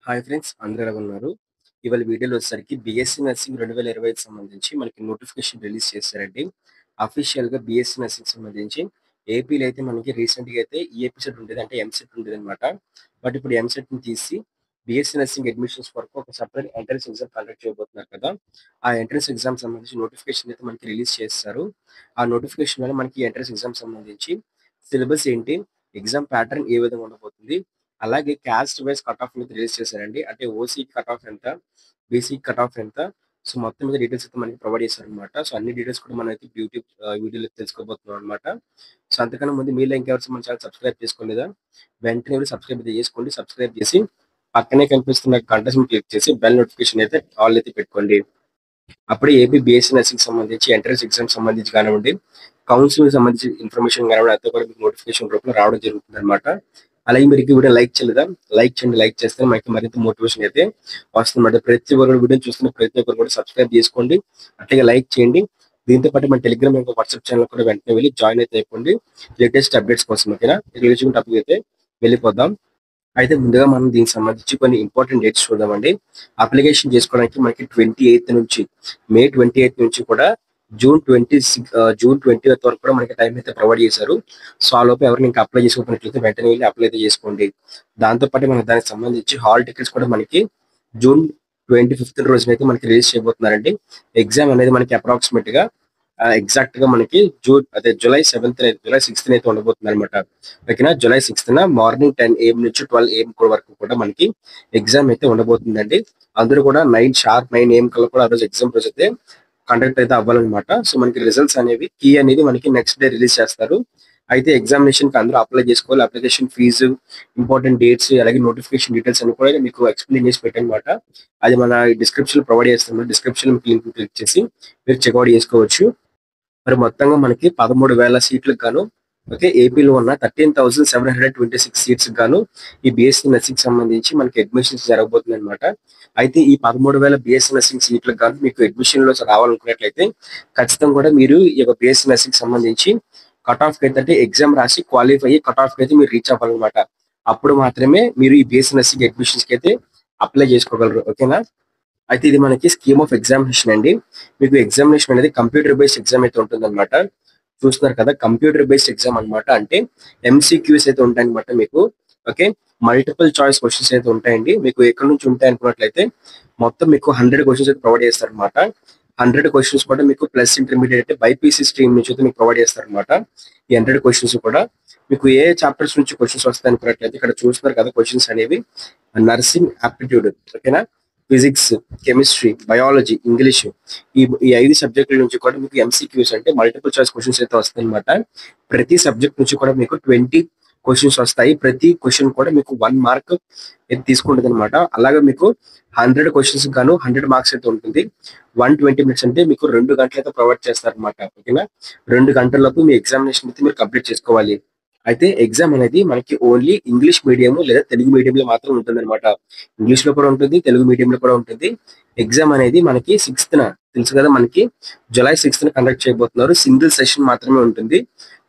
Hi friends, అందరూ ఎలా ఉన్నారు? ఇవాళ వీడియోలో వచ్చేసరికి బీఎస్సీ నర్సింగ్ 2025 సంబంధించి మనకి నోటిఫికేషన్ రిలీజ్ చేశారండి. అఫీషియల్‌గా బీఎస్సీ నర్సింగ్ సంబంధించి ఏపీలో అయితే మనకి రీసెంట్‌గా అయితే ఈ ఎపిసోడ్ ఉండేది. అంటే ఎంసెట్ ఉండేదన్నమాట. బట్ ఇప్పుడు ఎంసెట్‌ని తీసి బీఎస్సీ నర్సింగ్ అడ్మిషన్స్ వరకు ఒక సెపరేట్ ఎంట్రన్స్ ఎగ్జామ్ కండక్ట్ చేయబోతున్నారు కదా! ఆ ఎంట్రన్స్ ఎగ్జామ్ సంబంధించి నోటిఫికేషన్ అయితే మనకి రిలీజ్ చేస్తారు. ఆ నోటిఫికేషన్‌లోనే మనకి ఎంట్రన్స్ ఎగ్జామ్ సంబంధించి సిలబస్ ఏంటి? ఎగ్జామ్ ప్యాటర్న్ ఏ విధంగా ఉండబోతుంది? అలాగే క్యాస్ట్ వైస్ కట్ ఆఫ్ అనేది రిలీజ్ చేశారండి. అంటే ఓసీ కట్ ఆఫ్ ఎంత? బీసీ కట్ ఆఫ్ ఎంత? సో, మొత్తం మీద డీటెయిల్స్ అయితే మనకి ప్రొవైడ్ చేశారనమాట. సో, అన్ని డీటెయిల్స్ కూడా మనమైతే వీడియోలో తెలుసుకోబోతున్నాం అనమాట. సో, అంతకన్నా ముందు మీలో ఇంకెవరు మన ఛానల్ సబ్స్క్రైబ్ చేసుకోలేదా? వెంటనే వెళ్ళి సబ్స్క్రైబ్ అయితే చేసుకోండి. సబ్స్క్రైబ్ చేసి పక్కనే కనిపిస్తున్న గంట సింబల్ క్లిక్ చేసి బెల్ నోటిఫికేషన్ అయితే ఆల్ అయితే పెట్టుకోండి. అప్పుడే ఏపీ బీఎస్సీ నర్సింగ్ సంబంధించి ఎంట్రన్స్ ఎగ్జామ్ సంబంధించి కానివ్వండి, కౌన్సిలింగ్ సంబంధించి ఇన్ఫర్మేషన్ కానివ్వండి, అంతా కూడా మీకు నోటిఫికేషన్ రూపంలో రావడం జరుగుతుందన్నమాట. అలాగే మీరు ఈ వీడియో లైక్ చేయలేదా? లైక్ చేయండి. లైక్ చేస్తే మనకి మరింత మోటివేషన్ అయితే వస్తుందన్నమాట. ప్రతి ఒక్కరు వీడియో చూస్తున్న ప్రతి ఒక్కరు కూడా సబ్స్క్రైబ్ చేసుకోండి. అట్లాగే లైక్ చేయండి. దీంతో పాటు మన టెలిగ్రామ్ ఇంకా వాట్సాప్ ఛానల్ కూడా వెంటనే వెళ్ళి జాయిన్ అయితే అయిపోండి. లేటెస్ట్ అప్డేట్స్ కోసం ఓకేనా? రిలీజియన్ టాపిక్ అయితే వెళ్ళిపోదాం. అయితే ముందుగా మనం దీనికి సంబంధించి కొన్ని ఇంపార్టెంట్ డేట్స్ చూద్దామండి. అప్లికేషన్ చేసుకోవడానికి మనకి 28th నుంచి మే 28th నుంచి కూడా జూన్ 20th వరకు కూడా మనకి టైం అయితే ప్రొవైడ్ చేశారు. సో, ఆ లోపు ఎవరైనా ఇంకా అప్లై చేసుకోకపోయినట్లయితే వెంటనే వెళ్ళి అప్లై అయితే చేసుకోండి. దాంతో పాటు మనకి దానికి సంబంధించి హాల్ టికెట్స్ కూడా మనకి జూన్ 25th రోజునైతే మనకి రిలీజ్ చేయబోతున్నారండి. ఎగ్జామ్ అనేది మనకి అప్రాక్సిమేట్ గా ఎగ్జాక్ట్ గా మనకి జూలై 6th అయితే ఉండబోతుంది అనమాట. ఓకేనా? జూలై 6th మార్నింగ్ 10 AM నుంచి 12 AM వరకు కూడా మనకి ఎగ్జామ్ అయితే ఉండబోతుందండి. అందరూ కూడా 9 AM కల్లా కూడా ఆ రోజు ఎగ్జామ్ రోజు అయితే కండక్ట్ అయితే అవ్వాలన్నమాట. సో, మనకి రిజల్ట్స్ అనేవి కీ అనేది మనకి నెక్స్ట్ డే రిలీజ్ చేస్తారు. అయితే ఎగ్జామినేషన్ కి అందరూ అప్లై చేసుకోవాలి. అప్లికేషన్ ఫీజు, ఇంపార్టెంట్ డేట్స్, అలాగే నోటిఫికేషన్ డీటెయిల్స్ అన్ని కూడా మీకు ఎక్స్ప్లెయిన్ చేసి పెట్టానమాట. అది మన డిస్క్రిప్షన్ ప్రొవైడ్ చేస్తాను. డిస్క్రిప్షన్ లింక్ క్లిక్ చేసి మీరు చెక్అవుట్ చేసుకోవచ్చు. మరి మొత్తంగా మనకి 13,000 సీట్లకు గాను ఏపీలో ఉన్న 13,726 సీట్స్ గాను ఈ బీఎస్సీ నర్సింగ్ సంబంధించి మనకి అడ్మిషన్స్ జరగబోతుంది అనమాట. అయితే ఈ 13,000 బీఎస్సీ నర్సింగ్ సీట్లకు గాను మీకు అడ్మిషన్ లో రావాలనుకున్నట్లయితే ఖచ్చితంగా కూడా మీరు ఈ యొక్క బీఎస్సీ నర్సింగ్ సంబంధించి కట్ ఆఫ్ అయితే ఎగ్జామ్ రాసి క్వాలిఫై అయ్యి కట్ ఆఫ్ అయితే మీరు రీచ్ అవ్వాలన్నమాట. అప్పుడు మాత్రమే మీరు ఈ బీఎస్సీ నర్సింగ్ అడ్మిషన్స్ కి అయితే అప్లై చేసుకోగలరు. ఓకేనా? అయితే ఇది మనకి స్కీమ్ ఆఫ్ ఎగ్జామినేషన్ అండి. మీకు ఎగ్జామినేషన్ అనేది కంప్యూటర్ బేస్డ్ ఎగ్జామ్ అయితే ఉంటుందన్నమాట. చూస్తున్నారు కదా, కంప్యూటర్ బేస్డ్ ఎగ్జామ్ అన్నమాట. అంటే ఎంసీక్యూస్ అయితే ఉంటాయన్నమాట మీకు. ఓకే, మల్టిపుల్ చాయిస్ క్వశ్చన్స్ అయితే ఉంటాయండి. మీకు ఎక్కడి నుంచి ఉంటాయి అనుకున్నట్లయితే మొత్తం మీకు 100 క్వశ్చన్స్ అయితే ప్రొవైడ్ చేస్తారన్నమాట. 100 క్వశ్చన్స్ కూడా మీకు ప్లస్ ఇంటర్మీడియట్ బైపీసీ స్ట్రీమ్ నుంచి అయితే మీకు ప్రొవైడ్ చేస్తారన్నమాట. ఈ 100 క్వశ్చన్స్ కూడా మీకు ఏ చాప్టర్స్ నుంచి క్వశ్చన్స్ వస్తాయి అనుకున్నట్లయితే ఇక్కడ చూస్తున్నారు కదా, క్వశ్చన్స్ అనేవి నర్సింగ్ ఆప్టిట్యూడ్, ఓకేనా, ఫిజిక్స్, కెమిస్ట్రీ, బయాలజీ, ఇంగ్లీష్, ఈ 5 సబ్జెక్టుల నుంచి కూడా మీకు ఎంసీక్యూస్ అంటే మల్టిపుల్ చాయిస్ క్వశ్చన్స్ అయితే వస్తాయి అనమాట. ప్రతి సబ్జెక్ట్ నుంచి కూడా మీకు 20 క్వశ్చన్స్ వస్తాయి. ప్రతి క్వశ్చన్ కూడా మీకు 1 మార్క్ అయితే తీసుకుంటుంది అనమాట. అలాగే మీకు 100 క్వశ్చన్స్ గాను 100 మార్క్స్ అయితే ఉంటుంది. 120 మినిట్స్ అంటే మీకు 2 గంటలు అయితే ప్రొవైడ్ చేస్తారు అనమాట. ఓకేనా? 2 గంటలలోపు మీ ఎగ్జామినేషన్ అయితే మీరు కంప్లీట్ చేసుకోవాలి. అయితే ఎగ్జామ్ అనేది మనకి ఓన్లీ ఇంగ్లీష్ మీడియం లేదా తెలుగు మీడియంలో మాత్రం ఉంటుందన్నమాట. ఇంగ్లీష్ లో కూడా ఉంటుంది, తెలుగు మీడియంలో కూడా ఉంటుంది. ఎగ్జామ్ అనేది మనకి 6th తెలుసు కదా, మనకి జూలై 6th కండక్ట్ చేయబోతున్నారు. సింగిల్ సెషన్ మాత్రమే ఉంటుంది.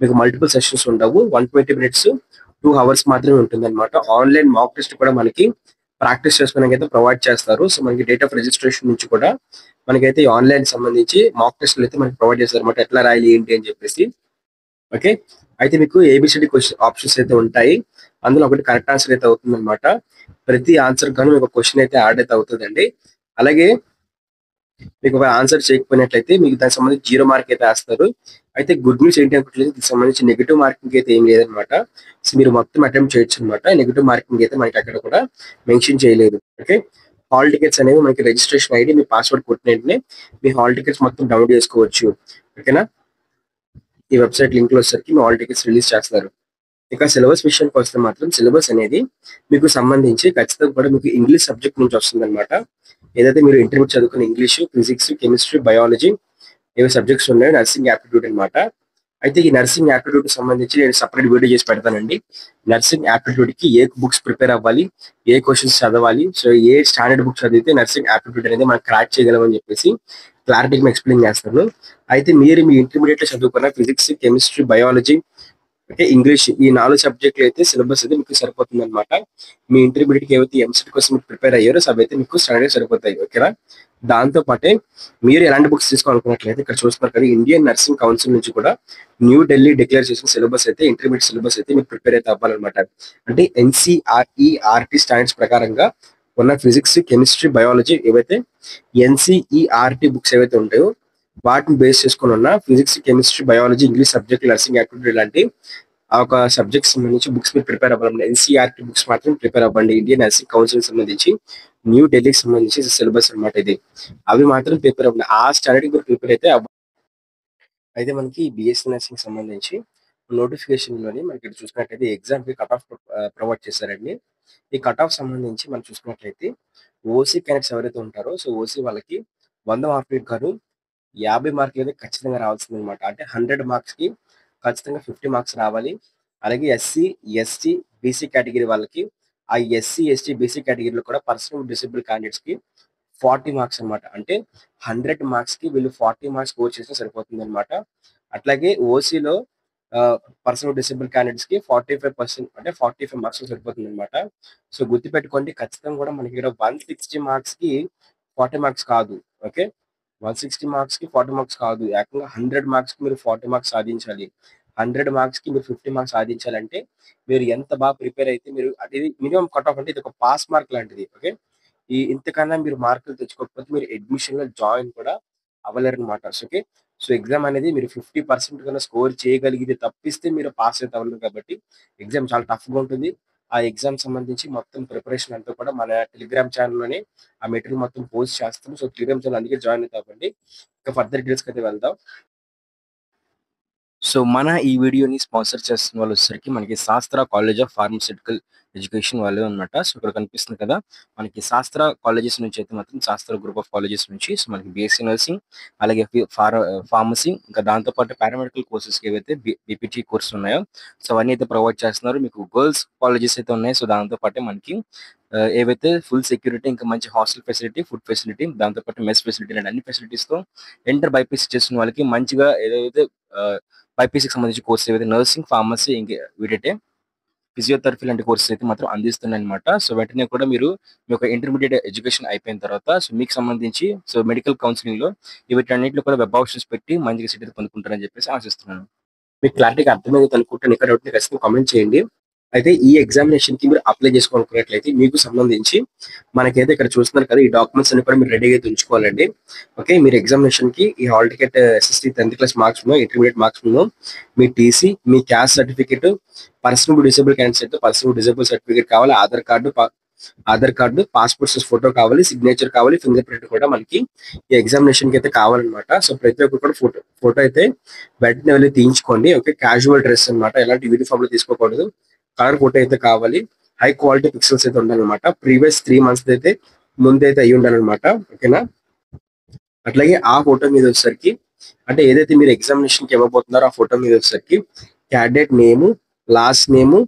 మీకు మల్టిపుల్ సెషన్స్ ఉండవు. 120 మినిట్స్ 2 hours మాత్రమే ఉంటుంది అనమాట. ఆన్లైన్ మాక్ టెస్ట్ కూడా మనకి ప్రాక్టీస్ చేసుకోవడానికి అయితే ప్రొవైడ్ చేస్తారు. సో, మనకి డేట్ ఆఫ్ రిజిస్ట్రేషన్ నుంచి కూడా మనకైతే ఆన్లైన్ సంబంధించి మాక్ టెస్ట్లు అయితే మనకి ప్రొవైడ్ చేస్తారు అనమాట. ఎట్లా రాయాలి ఏంటి అని చెప్పేసి. ఓకే, అయితే మీకు ఏబిసిడి క్వశ్చన్ ఆప్షన్స్ అయితే ఉంటాయి. అందులో ఒకటి కరెక్ట్ ఆన్సర్ అయితే అవుతుంది అనమాట. ప్రతి ఆన్సర్ గాను మీకు క్వశ్చన్ అయితే యాడ్ అయితే అవుతుందండి. అలాగే మీకు ఒక ఆన్సర్ చేయకపోయినట్లయితే మీకు దానికి సంబంధించి 0 మార్క్ అయితే వేస్తారు. అయితే గుడ్ న్యూస్ ఏంటి అనుకుంటే దీనికి సంబంధించి నెగిటివ్ మార్కింగ్ అయితే ఏం లేదనమాట. సో, మీరు మొత్తం అటెంప్ట్ చేయొచ్చు అనమాట. నెగిటివ్ మార్కింగ్ అయితే మనకి అక్కడ కూడా మెన్షన్ చేయలేదు. ఓకే, హాల్ టికెట్స్ అనేవి మనకి రిజిస్ట్రేషన్ ఐడి మీ పాస్వర్డ్ కొట్టిన వెంటనే మీ హాల్ టికెట్స్ మొత్తం డౌన్లోడ్ చేసుకోవచ్చు. ఓకేనా? ఈ వెబ్సైట్ లింక్ లో వచ్చేసరికి మీ హాల్ టికెట్స్ రిలీజ్ చేస్తారు. ఇక సిలబస్ విషయానికి వస్తే మాత్రం సిలబస్ అనేది మీకు సంబంధించి ఖచ్చితంగా కూడా మీకు ఇంగ్లీష్ సబ్జెక్ట్ నుంచి వస్తుంది అనమాట. ఏదైతే మీరు ఇంటర్మీడియట్ చదువుకున్న ఇంగ్లీష్, ఫిజిక్స్, కెమిస్ట్రీ, బయాలజీ ఏవి సబ్జెక్ట్స్ ఉన్నాయో నర్సింగ్ యాప్టిట్యూడ్ అనమాట. అయితే ఈ నర్సింగ్ యాప్టిట్యూడ్ కి సంబంధించి నేను సపరేట్ వీడియో చేసి పెడతానండి. నర్సింగ్ యాప్టిట్యూడ్ కి ఏ బుక్స్ ప్రిపేర్ అవ్వాలి, ఏ క్వశ్చన్స్ చదవాలి, సో ఏ స్టాండర్డ్ బుక్స్ చదివితే నర్సింగ్ యాప్టిట్యూడ్ అనేది మనం క్రాక్ చేయగలమని చెప్పేసి క్లారిటీగా ఎక్స్ప్లెయిన్ చేస్తాను. అయితే మీరు మీ ఇంటర్మీడియట్ లో చదువుకున్న physics, chemistry, biology okay. English ఈ 4 సబ్జెక్టులు అయితే సిలబస్ అయితే మీకు సరిపోతుందన్నమాట. మీ ఇంటర్మీడియేట్‌కి ఏవైతే ఎంసెట్ కోసం మీరు ప్రిపేర్ అయ్యారో సో అవైతే మీకు స్టాండర్డ్‌గా సరిపోతాయి. ఓకేనా? దాంతో పాటే మీరు ఎలాంటి బుక్స్ తీసుకోవాలనుకున్నట్లయితే ఇక్కడ చూస్తున్నారు కదా! ఇండియన్ నర్సింగ్ కౌన్సిల్ నుంచి కూడా న్యూ ఢిల్లీ డిక్లేర్ చేసిన సిలబస్ అయితే ఇంటర్మీడియేట్ సిలబస్ అయితే మీరు ప్రిపేర్ అయితే అవ్వాలన్నమాట. అంటే ఎన్‌సీఈఆర్‌టీ స్టాండర్డ్స్ ప్రకారంగా ఉన్న ఫిజిక్స్, కెమిస్ట్రీ, బయాలజీ ఏవైతే ఎన్‌సీఈఆర్‌టీ బుక్స్ ఏవైతే ఉంటాయో వాటిని బేస్ చేసుకొని ఉన్న physics, chemistry, biology, English subject, nursing aptitude ఇలాంటి ఆ ఒక సబ్జెక్ట్ సంబంధించి బుక్స్ మీరు ప్రిపేర్ అవ్వాలండి. ఎన్‌సీఈఆర్‌టీ బుక్స్ మాత్రం ప్రిపేర్ అవ్వండి. ఇండియన్ నర్సింగ్ కౌన్సిల్‌కి సంబంధించి న్యూ ఢిల్లీకి సంబంధించి సిలబస్ అన్నమాట ఇది. అవి మాత్రం ప్రిపేర్ అవ్వండి. ఆ స్టాండర్డ్‌కి మీరు ప్రిపేర్ అయితే అయితే మనకి బీఎస్సీ నర్సింగ్‌కి సంబంధించి నోటిఫికేషన్‌లోని మనకి ఇక్కడ చూసుకున్నట్లయితే ఎగ్జామ్‌కి కట్ ఆఫ్ ప్రొవైడ్ చేశారండి. ఈ కట్ ఆఫ్ సంబంధించి మనం చూసుకున్నట్లయితే ఓసీ క్యాండిడేట్స్ ఎవరైతే ఉంటారో సో ఓసీ వాళ్ళకి 100 మార్కులకి గాను 50 మార్కులైతే ఖచ్చితంగా రావాల్సిందనమాట. అంటే 100 మార్క్స్‌కి ఖచ్చితంగా 50 మార్క్స్ రావాలి. అలాగే ఎస్సీ, ఎస్టీ, బీసీ కేటగిరీ వాళ్ళకి ఆ ఎస్సీ, ఎస్టీ, బీసీ కేటగిరీలో కూడా పర్సన్ విత్ డిసేబుల్ క్యాండిడేట్స్‌కి 40 మార్క్స్ అన్నమాట. అంటే 100 మార్క్స్‌కి వీళ్ళు 40 మార్క్స్ స్కోర్ చేస్తే సరిపోతుందన్నమాట. అట్లాగే ఓసీలో పర్సన్ విత్ డిసేబుల్ క్యాండిడేట్స్‌కి 45% అంటే 45 మార్క్స్ సరిపోతుందన్నమాట. సో గుర్తుపెట్టుకోండి ఖచ్చితంగా కూడా మనకి ఇక్కడ 160 మార్క్స్‌కి 40 మార్క్స్ కాదు. ఓకే. 160 మార్క్స్‌కి 40 మార్క్స్ కాదు. ఏకంగా 100 మార్క్స్‌కి మీరు 40 మార్క్స్ సాధించాలి. 100 మార్క్స్‌కి మీరు 50 మార్క్స్ సాధించాలంటే మీరు ఎంత బాగా ప్రిపేర్ అయితే మీరు అంటే ఇది మినిమమ్ కట్ ఆఫ్ అంటే ఇది ఒక పాస్ మార్క్ లాంటిది. ఓకే. ఇంతకన్నా మీరు మార్కులు తెచ్చుకోకపోతే మీరు అడ్మిషన్‌లో జాయిన్ కూడా అవ్వలేరన్నమాట. ఓకే. సో, ఎగ్జామ్ అనేది మీరు 50% కన్నా స్కోర్ చేయగలిగితే తప్పిస్తే మీరు పాస్ అయితే అవ్వలేరు కాబట్టి ఎగ్జామ్ చాలా టఫ్‌గా ఉంటుంది. ఆ ఎగ్జామ్ సంబంధించి మొత్తం ప్రిపరేషన్ అంతా కూడా మన టెలిగ్రామ్ ఛానెల్‌లోనే ఆ మెటీరియల్ మొత్తం పోస్ట్ చేస్తాం. సో, టెలిగ్రామ్ ఛానెల్ అందుకే జాయిన్ అయితే అవ్వండి. ఇంకా ఫర్దర్ డీటెయిల్స్‌కైతే వెళ్దాం. సో, మన ఈ వీడియోని స్పాన్సర్ చేస్తున్న వాళ్ళొచ్చేసరికి మనకి శాస్త్ర కాలేజ్ ఆఫ్ ఫార్మాస్యూటికల్ ఎడ్యుకేషన్ వాళ్ళే అన్నమాట. సో, ఇక్కడ కనిపిస్తుంది కదా! మనకి శాస్త్ర కాలేజెస్ నుంచి అయితే మాత్రం శాస్త్ర గ్రూప్ ఆఫ్ కాలేజెస్ నుంచి సో, మనకి బీఎస్సీ నర్సింగ్ అలాగే ఫార్మసీ ఇంకా దాంతో పాటు పారామెడికల్ కోర్సెస్‌కి ఏవైతే బీపీటీ కోర్సెస్ ఉన్నాయో సో, అవన్నీ అయితే ప్రొవైడ్ చేస్తున్నారు. మీకు గర్ల్స్ కాలేజెస్ అయితే ఉన్నాయి. సో, దాంతో పాటే మనకి ఏవైతే ఫుల్ సెక్యూరిటీ ఇంకా మంచి హాస్టల్ ఫెసిలిటీ, ఫుడ్ ఫెసిలిటీ దాంతో పాటు మెస్ ఫెసిలిటీ ఇలాంటి అన్ని ఫెసిలిటీస్‌తో ఇంటర్ బైపీసీ చేస్తున్న వాళ్ళకి మంచిగా ఏదైతే ఆహ్, బైపీసీకి సంబంధించిన కోర్సెస్ ఏవైతే నర్సింగ్, ఫార్మసీ వీటైతే ఫిజియోథెరపీ లాంటి కోర్సెస్ అయితే మాత్రం అందిస్తున్నాయన్నమాట. సో, వెంటనే కూడా మీరు మీ యొక్క ఇంటర్మీడియేట్ ఎడ్యుకేషన్ అయిపోయిన తర్వాత సో, మీకు సంబంధించి సో, మెడికల్ కౌన్సెలింగ్‌లో వీటన్నిటిలో కూడా వెబ్ ఆప్షన్స్ పెట్టి మంచిగా సీట్ అయితే పొందుకుంటారని చెప్పేసి ఆశిస్తున్నాను. మీకు క్లారిటీగా అర్థమైంది అనుకుంటాను. ఇంకా డౌట్ ఉంటే ఖచ్చితంగా కామెంట్ చేయండి. అయితే ఈ ఎగ్జామినేషన్‌కి మీరు అప్లై చేసుకోవాలనుకున్నట్లయితే మీకు సంబంధించి మనకైతే ఇక్కడ చూస్తున్నారు కదా! ఈ డాక్యుమెంట్స్ అన్ని కూడా మీరు రెడీగా అయితే ఉంచుకోవాలండి. ఓకే. మీరు ఎగ్జామినేషన్‌కి ఈ హాల్ టికెట్ ఎస్ఎస్‌సి 10థ్ class marks memo, intermediate marks memo, me TC, me caste certificate, person with disable candidates అయితే పర్సన్ విత్ డిసేబుల్ సర్టిఫికేట్ కావాలి. Aadhaar card, passport size photo కావాలి, సిగ్నేచర్ కావాలి, ఫింగర్ ప్రింట్ కూడా మనకి ఈ ఎగ్జామినేషన్‌కి అయితే కావాలన్నమాట. సో, ప్రతి ఒక్కరు కూడా ఫోటో ఫోటో అయితే వెంటనే వెళ్లి తీయించుకోండి. ఓకే. క్యాజువల్ డ్రెస్ అన్నమాట. ఎలాంటి యూనిఫార్మ్‌లో తీసుకోకూడదు. కలర్ ఫోటో అయితే కావాలి. హై క్వాలిటీ పిక్సెల్స్ అయితే ఉండాలన్నమాట. ప్రీవియస్ 3 మంత్స్ అయితే ముందైతే అయ్యి ఉండాలన్నమాట. ఓకేనా? అట్లాగే ఆ ఫోటో మీద వచ్చేసరికి అంటే ఏదైతే మీరు ఎగ్జామినేషన్‌కి ఇవ్వబోతున్నారో ఆ ఫోటో మీద వచ్చేసరికి candidate name, last name,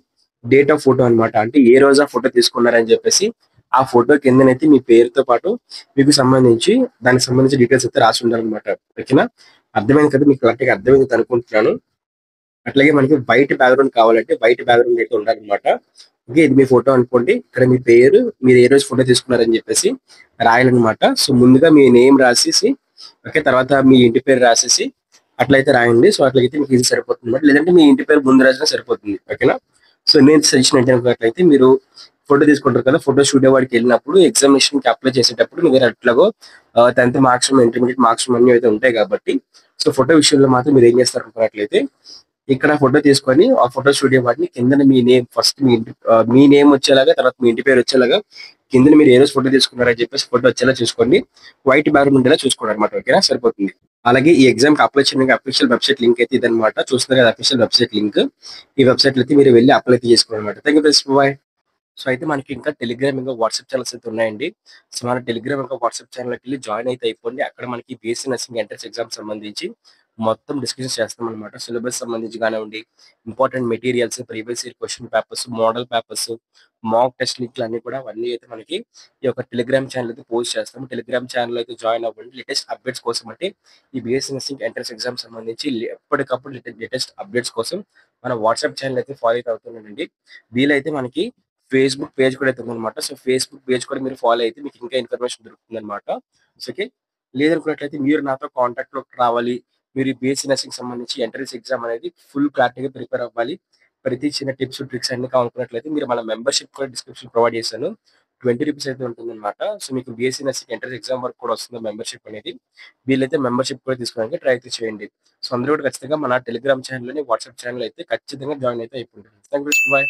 date of photo అన్నమాట. అంటే ఏ రోజు ఆ ఫోటో తీసుకున్నారని చెప్పేసి ఆ ఫోటో కిందనైతే మీ పేరుతో పాటు మీకు సంబంధించి దానికి సంబంధించిన డీటెయిల్స్ అయితే రాసి ఉండాలన్నమాట. ఓకేనా? అర్థమైంది కదా! మీకు కరెక్ట్‌గా అర్థమైంది అనుకుంటున్నాను. అట్లాగే మనకి వైట్ బ్యాక్‌గ్రౌండ్ కావాలంటే వైట్ బ్యాక్‌గ్రౌండ్ అయితే ఉండాలన్నమాట. ఓకే. ఇది మీ ఫోటో అనుకోండి. ఇక్కడ మీ పేరు, మీరు ఏ రోజు ఫోటో తీసుకున్నారని చెప్పేసి రాయాలన్నమాట. సో, ముందుగా మీ నేమ్ రాసేసి ఓకే. తర్వాత మీ ఇంటి పేరు రాసేసి అట్లయితే రాయండి. సో, అట్లయితే మీకు ఇది సరిపోతుందన్నమాట. లేదంటే మీ ఇంటి పేరు ముందు రాసినా సరిపోతుంది. ఓకేనా? సో, నేను సజెషన్ ఏంటనుకున్నట్లయితే మీరు ఫోటో తీసుకుంటారు కదా! ఫోటో స్టూడియో వాడికెళ్ళినప్పుడు ఎగ్జామినేషన్‌కి అప్లై చేసేటప్పుడు మీ దగ్గర ఎట్లాగో 10థ్ మార్క్స్, ఇంటర్మీడియేట్ మార్క్స్ అన్నీ అయితే ఉంటాయి కాబట్టి సో, ఫోటో విషయంలో మాత్రం మీరు ఏం చేస్తారనుకున్నట్లయితే ఇక్కడ ఫోటో తీసుకొని ఆ ఫోటో స్టూడియో వాటిని కిందన మీ నేమ్ ఫస్ట్ మీ నేమ్ వచ్చేలాగా తర్వాత మీ ఇంటి పేరు వచ్చేలాగా కిందన మీరు ఏ రోజు ఫోటో తీసుకున్నారని చెప్పేసి ఫోటో వచ్చేలా చూసుకోండి. వైట్ బ్యాక్‌గ్రౌండ్ ఉండేలా చూసుకోండి అనమాట. ఓకేనా? సరిపోతుంది. అలాగే ఈ ఎగ్జామ్‌కి అప్లై చేయడానికి అఫీషియల్ వెబ్‌సైట్ లింక్ అయితే ఇదన్నమాట. చూస్తున్నారు కదా! Official website link. ఈ వెబ్‌సైట్‌లో అయితే మీరు వెళ్లి అప్లై అయితే చేసుకోవాలన్నమాట. Thank you friends. Bye. So, అయితే మనకి ఇంకా టెలిగ్రామ్, ఇంకా వాట్సాప్ ఛానెల్స్ అయితే ఉన్నాయండి. సో, మన టెలిగ్రామ్ ఇంకా వాట్సాప్ ఛానెల్‌లోకెళ్ళి జాయిన్ అయితే అయిపోండి. అక్కడ మనకి బీఎస్సీ నర్సింగ్ ఎంట్రన్స్ ఎగ్జామ్ సంబంధించి మొత్తం డిస్కషన్ చేస్తామనమాట. సిలబస్ సంబంధించి కానివ్వండి, important materials, previous year question papers, model papers, mock test లింక్‌లు అన్నీ కూడా అవన్నీ అయితే మనకి ఈ యొక్క టెలిగ్రామ్ ఛానెల్ అయితే పోస్ట్ చేస్తాము. టెలిగ్రామ్ ఛానెల్‌లో అయితే జాయిన్ అవ్వండి. లేటెస్ట్ అప్డేట్స్ కోసం అంటే ఈ బీఎస్సీ నర్సింగ్ ఎంట్రన్స్ ఎగ్జామ్ సంబంధించి ఎప్పటికప్పుడు లేటెస్ట్ అప్డేట్స్ కోసం మన వాట్సాప్ ఛానెల్ అయితే ఫాలో అయితే అవుతుండండి. వీలైతే మనకి ఫేస్‌బుక్ పేజ్ కూడా అయితే ఉందనమాట. సో, ఫేస్‌బుక్ పేజ్ కూడా మీరు ఫాలో అయితే మీకు ఇంకా ఇన్ఫర్మేషన్ దొరుకుతుందనమాట. So, okay. లేదనుకున్నట్లయితే మీరు నాతో కాంటాక్ట్‌లోకి రావాలి. మీరు ఈ బీఎస్సీ నర్సింగ్‌కి సంబంధించి ఎంట్రన్స్ ఎగ్జామ్ అనేది ఫుల్ క్లారిటీగా ప్రిపేర్ అవ్వాలి. ప్రతి చిన్న టిప్స్, ట్రిక్స్ అన్నీ కావాలనుకున్నట్లయితే మీరు మన మెంబర్‌షిప్ కూడా డిస్క్రిప్షన్‌లో ప్రొవైడ్ చేశాను. రూ. 20 అయితే ఉంటుందన్నమాట. సో, మీకు బీఎస్సీ నర్సింగ్ ఎంట్రన్స్ ఎగ్జామ్ వరకు కూడా వస్తుంది మెంబర్‌షిప్ అనేది. వీలైతే మెంబర్‌షిప్ కూడా తీసుకోవడానికి ట్రై అయితే చేయండి. సో, అందరూ కూడా ఖచ్చితంగా మన టెలిగ్రామ్ ఛానెల్‌లోని, వాట్సాప్ ఛానెల్ అయితే ఖచ్చితంగా జాయిన్ అయితే అయిపోండి. Thank you. బాయ్.